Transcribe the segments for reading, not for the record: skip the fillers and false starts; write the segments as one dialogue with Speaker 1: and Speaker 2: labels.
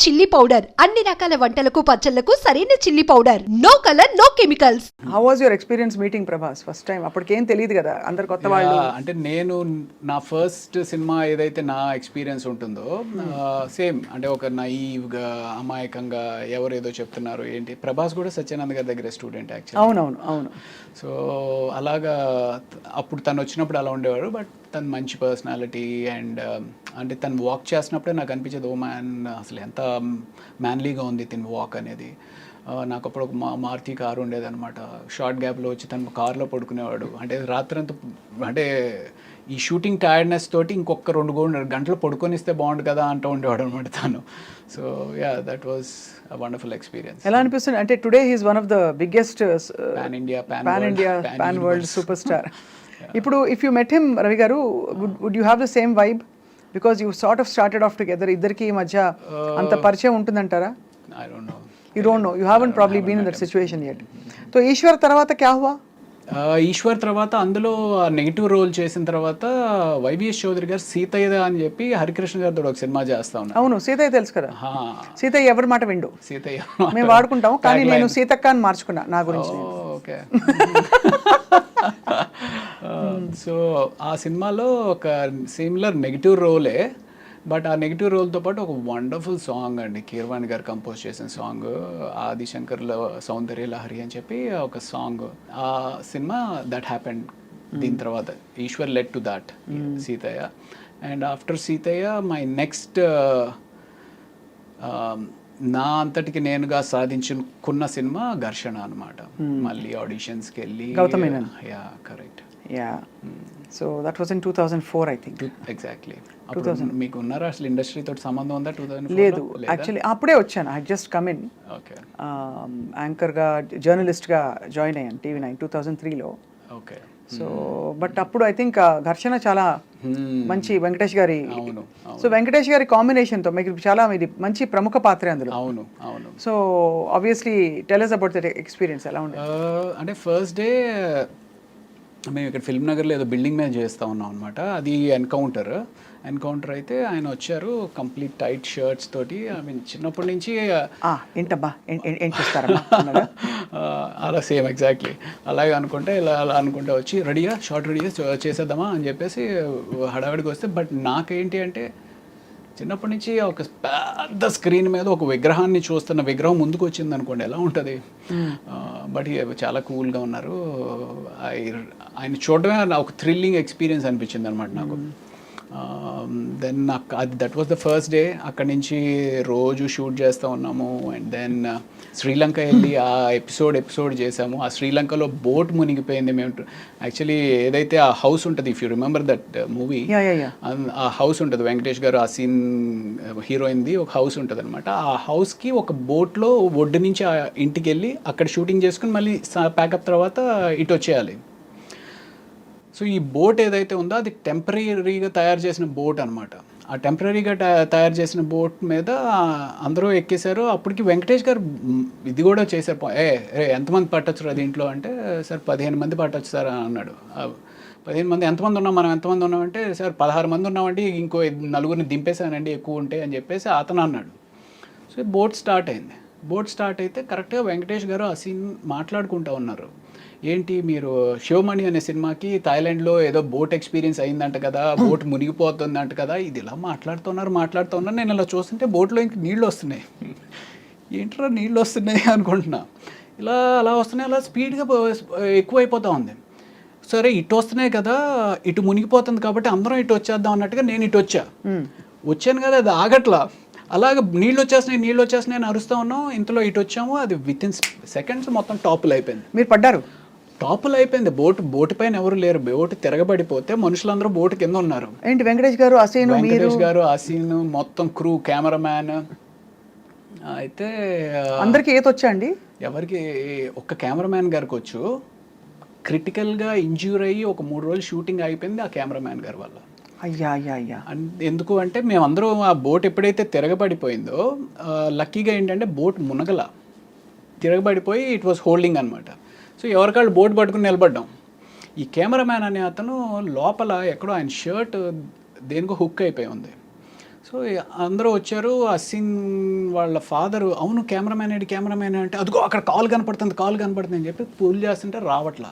Speaker 1: Chilli powder అన్ని రకాల వంటలకు పచ్చళ్లకు సరైన chilli powder. No colour no chemicals.
Speaker 2: How was your experience meeting Prabhas first time? అప్పటికేం తెలియదు కదా, అందరు కొత్త వాళ్ళు.
Speaker 3: అంటే నేను నా ఫస్ట్ సినిమా ఏదైతే నా ఎక్స్పీరియన్స్ ఉంటుందో సేమ్ అంటే ఒక నైవ్గా అమాయకంగా ఎవరేదో చెప్తున్నారు ఏంటి. ప్రభాస్ కూడా సత్యానంద్ గారి దగ్గర స్టూడెంట్ యాక్చువల్లీ.
Speaker 2: అవును.
Speaker 3: సో అలాగా అప్పుడు తను వచ్చినప్పుడు అలా ఉండేవాడు. బట్ తను మంచి పర్సనాలిటీ అండ్ అంటే తను వాక్ చేసినప్పుడే నాకు అనిపించేది, ఓ మ్యాన్ అసలు ఎంత మ్యాన్లీగా ఉంది తిని వాక్ అనేది. నాకు అప్పుడు ఒక మారుతి కారు ఉండేది అనమాట. షార్ట్ గ్యాప్లో వచ్చి తను కార్లో పడుకునేవాడు. అంటే రాత్రంతా అంటే ఈ షూటింగ్ టైర్డ్నెస్ తోటి ఇంకొక 2 గంటలు పడుకొనిస్తే బాగుండు కదా అంటూ ఉండేవాడు అనమాట తను. So yeah, that was a wonderful experience.
Speaker 2: ఎలా అనిపిస్తుంది అంటే today he's one of the biggest pan world super star. ఇప్పుడు if you met him Ravi garu, would you have the same vibe? Because you sort of started off together. ఇద్దరికి ఈ మధ్య అంత పరిచయం ఉంటుందంటారా?
Speaker 3: I don't know.
Speaker 2: You don't know. You haven't probably been in that situation yet. So Eshwar తర్వాత క్యా హువా?
Speaker 3: ఈశ్వర్ తర్వాత అందులో నెగిటివ్ రోల్ చేసిన తర్వాత వైవిఎస్ చౌదరి గారు సీతయ్య అని చెప్పి హరికృష్ణ గారితో ఒక సినిమా చేస్తా ఉన్నారు.
Speaker 2: అవును, సీతయ్య తెలుసు కదా. సీతయ్య ఎవరి మాట విండు,
Speaker 3: సీతయ్య
Speaker 2: మేము వాడుకుంటాం. కానీ నేను సీతక్క అని మార్చుకున్నా నా గురించి.
Speaker 3: ఓకే. సో ఆ సినిమాలో ఒక సిమిలర్ నెగిటివ్ రోలే. బట్ ఆ నెగిటివ్ రోల్తో పాటు ఒక వండర్ఫుల్ సాంగ్ అండి, కీరవాణి గారు కంపోజ్ చేసిన సాంగ్, ఆదిశంకర్లో సౌందర్య లహరి అని చెప్పి ఒక సాంగ్. ఆ సినిమా దట్ హ్యాపెండ్. దీని తర్వాత Eeshwar led to that Seethayya. And after Seethayya my next నా అంతటికి నేనుగా సాధించుకున్న సినిమా ఘర్షణ అనమాట. మళ్ళీ ఆడిషన్స్కి వెళ్ళి. Yeah, correct.
Speaker 2: Yeah, so that was in 2004 I think.
Speaker 3: Exactly. మీకు ఉన్నారా అసలు ఇండస్ట్రీ తోటి సంబంధం ఉందా? 2004
Speaker 2: లేదు, యాక్చువల్లీ అప్పుడే వచ్చాను. I just come in.
Speaker 3: Okay.
Speaker 2: యాంకర్గా జర్నలిస్ట్గా జాయిన్ అయ్యాను TV9 2003లో.
Speaker 3: ఓకే.
Speaker 2: సో బట్ అప్పుడు ఐ థింక్ ఘర్షణ చాలా మంచి వెంకటేష్ గారి. సో వెంకటేష్ గారి కాంబినేషన్తో మీకు చాలా ఇది మంచి ప్రముఖ పాత్ర అందులో.
Speaker 3: అవును.
Speaker 2: So obviously tell us about that experience. ఎలా ఉంది?
Speaker 3: అంటే ఫస్ట్ డే మేము ఇక్కడ ఫిల్మ్ నగర్లో ఏదో బిల్డింగ్ మీద చేస్తూ ఉన్నాం అనమాట. అది ఎన్కౌంటర్ అయితే ఆయన వచ్చారు కంప్లీట్ టైట్ షర్ట్స్ తోటి. ఐ మీన్ చిన్నప్పటి నుంచి
Speaker 2: ఏంటబ్బా ఏం చేస్తారా
Speaker 3: అలా సేమ్ ఎగ్జాక్ట్లీ అలాగే అనుకుంటే అలా అనుకుంటే వచ్చి రెడీగా షార్ట్ రెడీగా చేసేద్దామా అని చెప్పేసి హడావిడికి వస్తే. బట్ నాకేంటి అంటే చిన్నప్పటి నుంచి ఒక పెద్ద స్క్రీన్ మీద ఒక విగ్రహాన్ని చూస్తున్న విగ్రహం ముందుకు వచ్చింది అనుకోండి, ఎలా ఉంటుంది. బట్ చాలా కూల్గా ఉన్నారు. ఆయన చూడడమే ఒక థ్రిల్లింగ్ ఎక్స్పీరియన్స్ అనిపించింది అనమాట నాకు. దెన్ నాకు అది that was the first day. అక్కడి నుంచి రోజు షూట్ చేస్తూ ఉన్నాము. అండ్ దెన్ శ్రీలంక వెళ్ళి ఆ ఎపిసోడ్ చేసాము. ఆ శ్రీలంకలో బోట్ మునిగిపోయింది. మేము యాక్చువల్లీ ఏదైతే ఆ హౌస్ ఉంటుంది, if you remember that movie, ఆ హౌస్ ఉంటుంది వెంకటేష్ గారు ఆ సీన్ హీరోయిన్ది ఒక హౌస్ ఉంటుంది అనమాట. ఆ హౌస్కి ఒక బోట్లో ఒడ్డు నుంచి ఆ ఇంటికి వెళ్ళి అక్కడ షూటింగ్ చేసుకుని మళ్ళీ ప్యాకప్ తర్వాత ఇటు వచ్చేయాలి. సో ఈ బోట్ ఏదైతే ఉందో అది టెంపరీగా తయారు చేసిన బోట్ అనమాట. ఆ టెంపరీగా తయారు చేసిన బోట్ మీద అందరూ ఎక్కేశారు. అప్పటికి వెంకటేష్ గారు ఇది కూడా చేశారు. ఎంతమంది పట్టొచ్చు దీంట్లో అంటే, సార్ 15 మంది పట్టొచ్చు సార్ అన్నాడు. 15 మంది ఎంతమంది ఉన్నాం, మనం ఎంతమంది ఉన్నామంటే, సార్ 16 మంది ఉన్నామండి, ఇంకో 4 దింపేశానండి ఎక్కువ ఉంటే అని చెప్పేసి అతను అన్నాడు. సో బోట్ స్టార్ట్ అయింది. బోట్ స్టార్ట్ అయితే కరెక్ట్గా వెంకటేష్ గారు ఆ సీన్ మాట్లాడుకుంటూ ఉన్నారు. ఏంటి మీరు శివమణి అనే సినిమాకి థాయిలాండ్లో ఏదో బోట్ ఎక్స్పీరియన్స్ అయిందంట కదా, బోట్ మునిగిపోతుందంట కదా, ఇది ఇలా మాట్లాడుతున్నారు. నేను ఇలా చూస్తుంటే బోట్లో ఇంక నీళ్ళు వస్తున్నాయి. ఏంట్రా నీళ్ళు వస్తున్నాయి అనుకుంటున్నా. అలా వస్తున్నాయి, అలా స్పీడ్గా ఎక్కువైపోతూ ఉంది. సరే ఇటు వస్తున్నాయి కదా, ఇటు మునిగిపోతుంది కాబట్టి అందరం ఇటు వచ్చేద్దాం అన్నట్టుగా నేను ఇటు వచ్చాను కదా, అది ఆగట్లా. అలాగే నీళ్ళు వచ్చేస్తున్నాయి అని అరుస్తూ ఉన్నాం. ఇంతలో ఇటు వచ్చాము, అది విత్ ఇన్ సెకండ్స్ మొత్తం టాపులు అయిపోయింది.
Speaker 2: మీరు పడ్డారు?
Speaker 3: టాపులు అయిపోయింది. బోటు పైన ఎవరు లేరు. బోటు తిరగబడిపోతే మనుషులందరూ బోటు కింద ఉన్నారు.
Speaker 2: ఏంటి వెంకటేష్ గారు
Speaker 3: అసీన్ మొత్తం క్రూ, కెమెరామ్యాన్. అయితే
Speaker 2: అందరికి ఈత వచ్చా అండి?
Speaker 3: ఎవరికి? ఒక్క కెమెరామ్యాన్ గారికి వచ్చు. క్రిటికల్గా ఇంజ్యూర్ అయ్యి ఒక 3 రోజులు షూటింగ్ అయిపోయింది ఆ కెమెరామ్యాన్ గారి వల్ల.
Speaker 2: అయ్యా.
Speaker 3: ఎందుకు అంటే మేమందరం ఆ బోట్ ఎప్పుడైతే తిరగబడిపోయిందో, లక్కీగా ఏంటంటే బోట్ మునగల, తిరగబడిపోయి ఇట్ వాస్ హోల్డింగ్ అనమాట. సో ఎవరికాళ్ళు బోట్ పట్టుకుని నిలబడ్డాం. ఈ కెమెరామ్యాన్ అనే అతను లోపల ఎక్కడో ఆయన షర్ట్ దేనికో హుక్ అయిపోయి ఉంది. సో సో అందరూ వచ్చారు. అసిన్ వాళ్ళ ఫాదరు అవును కెమెరామ్యాన్ అంటే అదిగో అక్కడ కాల్ కనపడుతుంది అని చెప్పి పూల్ చేస్తుంటే రావట్లా.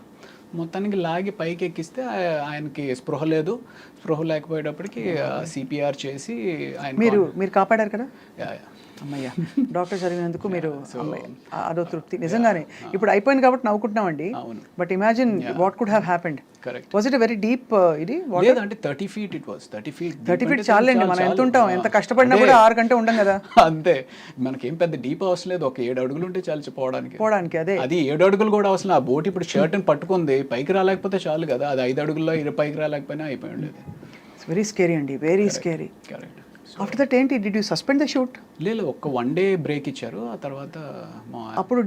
Speaker 3: మొత్తానికి లాగి పైకి ఎక్కిస్తే ఆయనకి స్పృహ లేకపోయేటప్పటికి సిపిఆర్ చేసి ఆయన
Speaker 2: మీరు కాపాడారు కదా
Speaker 3: Yeah.
Speaker 2: అమ్మయ్య డాక్టర్ చదివినందుకు మీరు అదో తృప్తి నిజంగానే. ఇప్పుడు అయిపోయింది కాబట్టి నవ్వుకుంటున్నామండి.
Speaker 3: అవును.
Speaker 2: But imagine what could have happened.
Speaker 3: Correct.
Speaker 2: Was it very deep ఇది
Speaker 3: లేదు అంటే 30 feet it was 30 feet
Speaker 2: 30 feet చాలండి. మనం ఎంత ఉంటాం, ఎంత కష్టపడినా కూడా 6 గంటలు ఉండం కదా.
Speaker 3: అంతే, మనకేం పెద్ద డీప్ అవసరం లేదు. ఒక 7 అడుగులు ఉంటే చాలు పోవడానికి.
Speaker 2: అదే
Speaker 3: అది 7 అడుగులు కూడా అవసరం. ఆ బోట్ ఇప్పుడు షర్ట్ని పట్టుకుంది, పైకి రాలేకపోతే చాలు కదా. అది 5 అడుగుల్లో పైకి రాలేకపోయినా అయిపోయి ఉండేది.
Speaker 2: ఇట్స్ వెరీ స్కేరీ అండి, very scary.
Speaker 3: Correct.
Speaker 2: After that ఏంటి, did you suspend the shoot?
Speaker 3: లేదు, ఒక 1 day బ్రేక్ ఇచ్చారు. ఆ తర్వాత
Speaker 2: అప్పుడు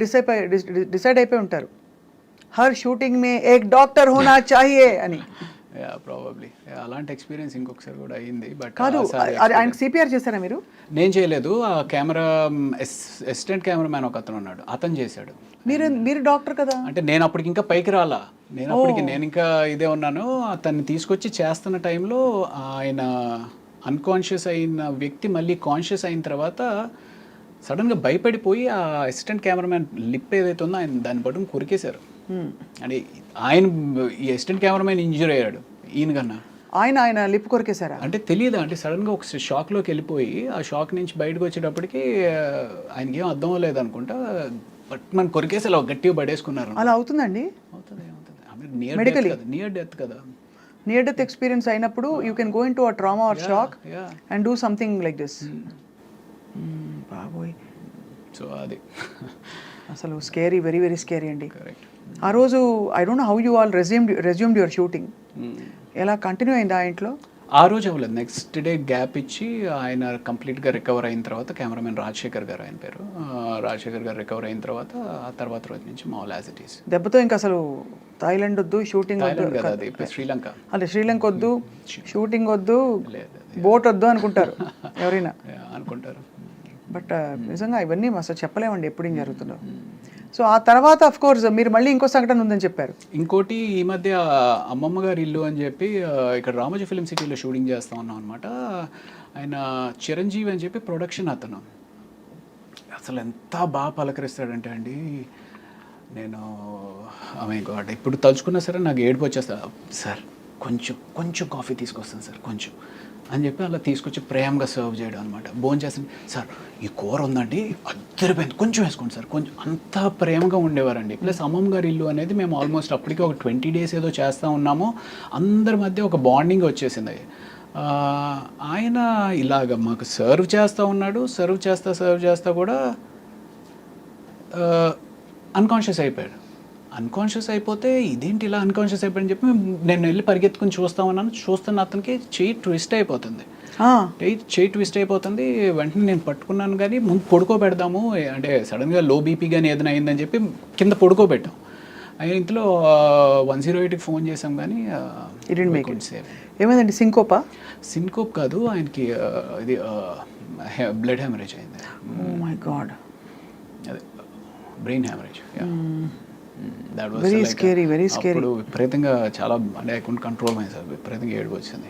Speaker 2: డిసైడ్ అయిపోయి ఉంటారు, హర్ షూటింగ్ మే ఏక్ డాక్టర్ హోనా చాహియే అని.
Speaker 3: ప్రాబబ్లీ అలాంటి ఎక్స్పీరియన్స్ ఇంకొకసారి కూడా అయింది. బట్
Speaker 2: కాదు, ఆయనకు సిపిఆర్ చేశారా మీరు?
Speaker 3: నేను చేయలేదు. ఆ కెమెరా అసిస్టెంట్ కెమెరామ్యాన్ ఒక అతను ఉన్నాడు, అతను చేశాడు.
Speaker 2: మీరు డాక్టర్ కదా.
Speaker 3: అంటే నేను అప్పటికి ఇంకా పైకి రాలా, నేను ఇంకా ఇదే ఉన్నాను. అతన్ని తీసుకొచ్చి చేస్తున్న టైంలో ఆయన అన్కాన్షియస్ అయిన వ్యక్తి మళ్ళీ కాన్షియస్ అయిన తర్వాత సడన్గా భయపడిపోయి ఆ అసిస్టెంట్ కెమెరామ్యాన్ లిప్ ఏదైతే ఉందో ఆయన దాన్ని పట్టుకుని కొరికేశారు. అంటే ఆయన ఈ అసిస్టెంట్ కెమెరామ్యాన్ ఇంజూర్ అయ్యాడు ఈయన కన్నా.
Speaker 2: ఆయన లిప్ కొరికేశారా?
Speaker 3: అంటే తెలియదు, అంటే సడన్గా ఒక షాక్లోకి వెళ్ళిపోయి ఆ షాక్ నుంచి బయటకు వచ్చేటప్పటికి ఆయనకి ఏం అర్థం లేదు అనుకుంటా, బట్ మనం కొరికేసి అలా గట్టిగా పడేసుకున్నారు.
Speaker 2: అలా అవుతుందండి?
Speaker 3: నియర్ డెత్ కదా.
Speaker 2: నియర్ డెత్ ఎక్స్పీరియన్స్ అయినప్పుడు you can go into a trauma or shock and do something like this. బాబోయ్.
Speaker 3: సో అది
Speaker 2: అసలు స్కేరీ, వెరీ వెరీ స్కేరీ అండి.
Speaker 3: కరెక్ట్.
Speaker 2: ఆ రోజు I don't know how you all resumed your shooting. ఎలా continue అయిందా ఇంట్లో?
Speaker 3: ఆ రోజు అవ్వలేదు, నెక్స్ట్ డే గ్యాప్ ఇచ్చి ఆయన కంప్లీట్గా రికవర్ అయిన తర్వాత కెమెరామెన్ రాజశేఖర్ గారు, ఆయన పేరు రాజశేఖర్ గారు రికవర్ అయిన తర్వాత ఆ తర్వాత రోజు నుంచి మాల్ యాజ్ ఇట్ ఈస్.
Speaker 2: దెబ్బతో ఇంకా అసలు థాయిలాండ్ వద్దు, షూటింగ్ వద్దు,
Speaker 3: అది శ్రీలంక,
Speaker 2: అదే శ్రీలంక వద్దు, షూటింగ్ వద్దు, బోట్ వద్దు అనుకుంటారు ఎవరైనా
Speaker 3: అనుకుంటారు.
Speaker 2: బట్ నిజంగా ఇవన్నీ అసలు చెప్పలేమండి ఎప్పుడు ఏం జరుగుతుందో. సో ఆ తర్వాత అఫ్ కోర్స్ మీరు మళ్ళీ ఇంకో సంఘటన ఉందని చెప్పారు.
Speaker 3: ఇంకోటి ఈ మధ్య అమ్మమ్మ గారి ఇల్లు అని చెప్పి ఇక్కడ రామోజీ ఫిలిం సిటీలో షూటింగ్ చేస్తూ ఉన్నాం అనమాట. ఆయన చిరంజీవి అని చెప్పి ప్రొడక్షన్ అతను అసలు ఎంత బాగా పలకరిస్తాడంటే అండి, నేను ఆమె గాడ్ ఇప్పుడు తలుచుకున్నా సరే నాకు ఏడుపు వచ్చేస్తా. సార్ కొంచెం కాఫీ తీసుకొస్తాను సార్ కొంచెం అని చెప్పి అలా తీసుకొచ్చి ప్రేమగా సర్వ్ చేయడం అనమాట. భోజనం చేస్తాను, సార్ ఈ కూర ఉందండి అద్దరిపోయింది కొంచెం వేసుకోండి సార్, కొంచెం అంత ప్రేమగా ఉండేవారండి. ప్లస్ అమ్మమ్మ గారి ఇల్లు అనేది మేము ఆల్మోస్ట్ అప్పటికి ఒక 20 days ఏదో చేస్తూ ఉన్నాము. అందరి మధ్య ఒక బాండింగ్ వచ్చేసింది. ఆయన ఇలాగ మాకు సర్వ్ చేస్తూ ఉన్నాడు. సర్వ్ చేస్తా కూడా అన్కాన్షియస్ అయిపోయాడు. అన్కాన్షియస్ అయిపోతే ఇదేంటి ఇలా అన్కాన్షియస్ అయిపోయాడని చెప్పి నేను వెళ్ళి పరిగెత్తుకుని చూస్తున్న అతనికి చెయ్యి ట్విస్ట్ అయిపోతుంది. వెంటనే నేను పట్టుకున్నాను, కానీ ముందు పడుకోబెడదాము అంటే సడన్గా లో బీపీ కానీ ఏదైనా అయిందని చెప్పి కింద పడుకోబెట్టాం. అయిన ఇంట్లో 108కి ఫోన్ చేసాం, కానీ
Speaker 2: ఏమైందండి? సింకోప్
Speaker 3: కాదు, ఆయనకి ఇది బ్లడ్ హెమరేజ్ అయింది.
Speaker 2: Oh my god.
Speaker 3: అదే బ్రెయిన్ హెమరేజ్.
Speaker 2: Very scary.
Speaker 3: విపరీతంగా చాలా అంటే I could control myself, విపరీతంగా ఏడుపు వచ్చింది.